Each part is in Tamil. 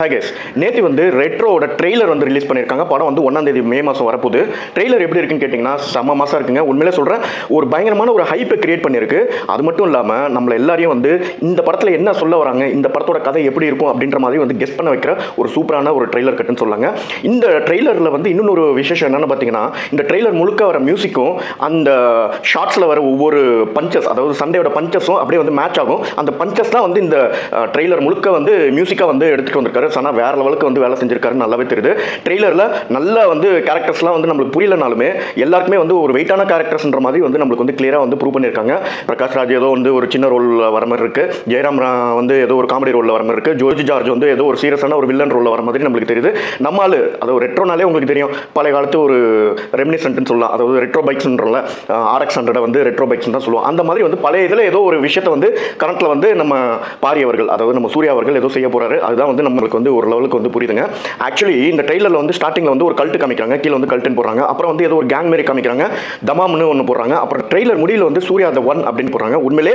ஹாய் கைஸ், நேற்று வந்து ரெட்ரோவோட ட்ரெய்லர் வந்து ரிலீஸ் பண்ணியிருக்காங்க. படம் வந்து 1ஆம் தேதி மே மாதம் வரப்போகுது. ட்ரெய்லர் எப்படி இருக்குன்னு கேட்டிங்கன்னா செம்ம மாதம் இருக்குங்க. உண்மையிலே சொல்கிறேன், ஒரு பயங்கரமான ஒரு ஹைப்பை கிரியேட் பண்ணியிருக்கு. அது மட்டும் இல்லாமல் நம்மளை எல்லாரையும் வந்து இந்த படத்தில் என்ன சொல்ல வராங்க, இந்த படத்தோட கதை எப்படி இருக்கும் அப்படின்ற மாதிரி வந்து கெஸ் பண்ண வைக்கிற ஒரு சூப்பரான ஒரு ட்ரெய்லர் கட்டுன்னு சொல்லாங்க. இந்த ட்ரெய்லரில் வந்து இன்னொரு விசேஷம் என்னென்னு பார்த்தீங்கன்னா, இந்த ட்ரெய்லர் முழுக்க வர மியூசிக்கும் அந்த ஷார்ட்ஸில் வர ஒவ்வொரு பஞ்சஸ், அதாவது சண்டையோட பஞ்சஸும் அப்படியே வந்து மேட்ச் ஆகும். அந்த பஞ்சஸ் தான் வந்து இந்த ட்ரெய்லர் முழுக்க வந்து மியூசிக்காக வந்து எடுத்துகிட்டு வந்திருக்காரு. ஆனால் வேற லெவலுக்கு வந்து வேலை செஞ்சிருக்காரு, நல்லாவே தெரியுது. ட்ரெய்லரில் நல்ல வந்து கேரக்டர்ஸ்லாம் வந்து நம்மளுக்கு புரியலனாலுமே எல்லாருக்குமே வந்து ஒரு வெயிட்டான கேரக்டர்ஸ்ன்ற மாதிரி வந்து நம்மளுக்கு வந்து கிளியராக வந்து ப்ரூவ் பண்ணியிருக்காங்க. பிரகாஷ் ராஜ் ஏதோ வந்து ஒரு சின்ன ரோல் வர மாதிரி இருக்கு, ஜெயராம் வந்து ஏதோ ஒரு காமெடி ரோலில் வர மாதிரி இருக்கு, ஜோர்ஜ் ஜார்ஜ் வந்து ஏதோ ஒரு சீரியஸான ஒரு வில்லன் ரோலில் வர மாதிரி நம்மளுக்கு தெரியுது. நம்மளால் அது ஒரு ரெட்ரோனாலே உங்களுக்கு தெரியும், பழைய காலத்து ஒரு ரெமினிசன்ட்னு சொல்லலாம். அதாவது ரெட்ரோ பைக்ஸ்ன்றல RX-100 வந்து ரெட்ரோ பைக்ஸ் தான் சொல்லுவோம். அந்த மாதிரி வந்து பழைய இதில் ஏதோ ஒரு விஷயத்தை வந்து கரண்ட்டில் வந்து நம்ம பாரியவர்கள், அதாவது நம்ம சூர்யா அவர்கள் ஏதோ செய்ய போறாரு. அதுதான் வந்து நம்மளுக்கு வந்து ஒரு லெவலுக்கு வந்து புரியுதுங்க. ஆக்சுவலி இந்த ட்ரெய்லரில் வந்து ஸ்டார்டிங்கில் வந்து ஒரு கல்ட்டு காமிக்கிறாங்க, கீழே வந்து கல்ட்டுன்னு போடுறாங்க. அப்புறம் வந்து ஏதோ ஒரு கேங் மாரி காமிக்கிறாங்க, தமாம்னு ஒன்று போடுறாங்க. அப்புறம் ட்ரெய்லர் முடியல வந்து சூர்யா த ஒன் அப்படின்னு போடுறாங்க. உண்மையிலே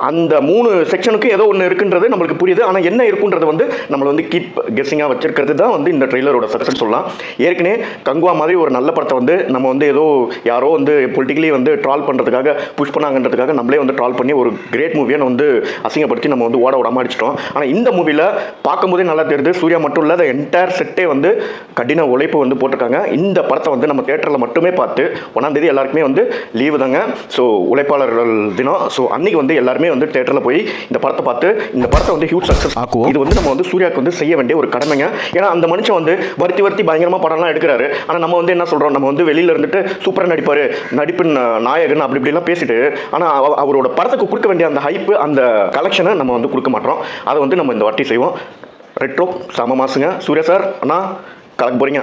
அந்த 3 செக்ஷனுக்கு ஏதோ ஒன்று இருக்குன்றது நம்மளுக்கு புரியுது. ஆனால் என்ன இருக்குன்றது வந்து நம்மளை வந்து கீப் கெஸ்ஸிங்காக வச்சிருக்கிறது தான் வந்து இந்த ட்ரெய்லரோட சக்ஸஸ் சொல்லலாம். ஏற்கனவே கங்குவா மாதிரி ஒரு நல்ல படத்தை வந்து நம்ம வந்து ஏதோ யாரோ வந்து பொலிட்டிக்கலி வந்து ட்ரால் பண்ணுறதுக்காக புஷ் பண்ணாங்கன்றதுக்காக நம்மளே வந்து ட்ரால் பண்ணி ஒரு கிரேட் மூவியை வந்து அசிங்கப்படுத்தி நம்ம வந்து ஓட விடாம அடிச்சிட்டோம். ஆனால் இந்த மூவியில் பார்க்கும்போதே நல்லா தெரியுது, சூர்யா மட்டும் இல்லை, என்டையர் செட்டே வந்து கடின உழைப்பு வந்து போட்டிருக்காங்க. இந்த படத்தை வந்து நம்ம தியேட்டரில் மட்டுமே பார்த்து 1ஆம் தேதி எல்லாருக்குமே வந்து லீவு தாங்க. ஸோ உழைப்பாளர்கள் தினம். ஸோ அன்னைக்கு வந்து எல்லாருமே வந்து தியேட்டரில் போய் இந்த படத்தை பார்த்து இந்த படத்தை வந்து ஹியூஜ் சக்ஸஸ் ஆக்குவோம். இது வந்து நம்ம வந்து சூர்யாவுக்கு வந்து செய்ய வேண்டிய ஒரு கடமைங்க. ஏன்னா அந்த மனுஷன் வந்து வருத்தி பயங்கரமாக படம்லாம் எடுக்கிறாரு. ஆனால் நம்ம வந்து என்ன சொல்கிறோம், நம்ம வந்து வெளியில் இருந்துட்டு சூப்பராக நடிப்பார், நடிப்பின் நாயகன் அப்படி இப்படிலாம் பேசிட்டு, ஆனால் அவரோட படத்துக்கு கொடுக்க வேண்டிய அந்த ஹைப்பு, அந்த கலெக்ஷனை நம்ம வந்து கொடுக்க மாட்டோம். அதை வந்து நம்ம இந்த வாட்டி செய்வோம். ரெட்ரோ செம மாசுங்க. சூர்யா சார், அண்ணா கலக்க போகிறீங்க.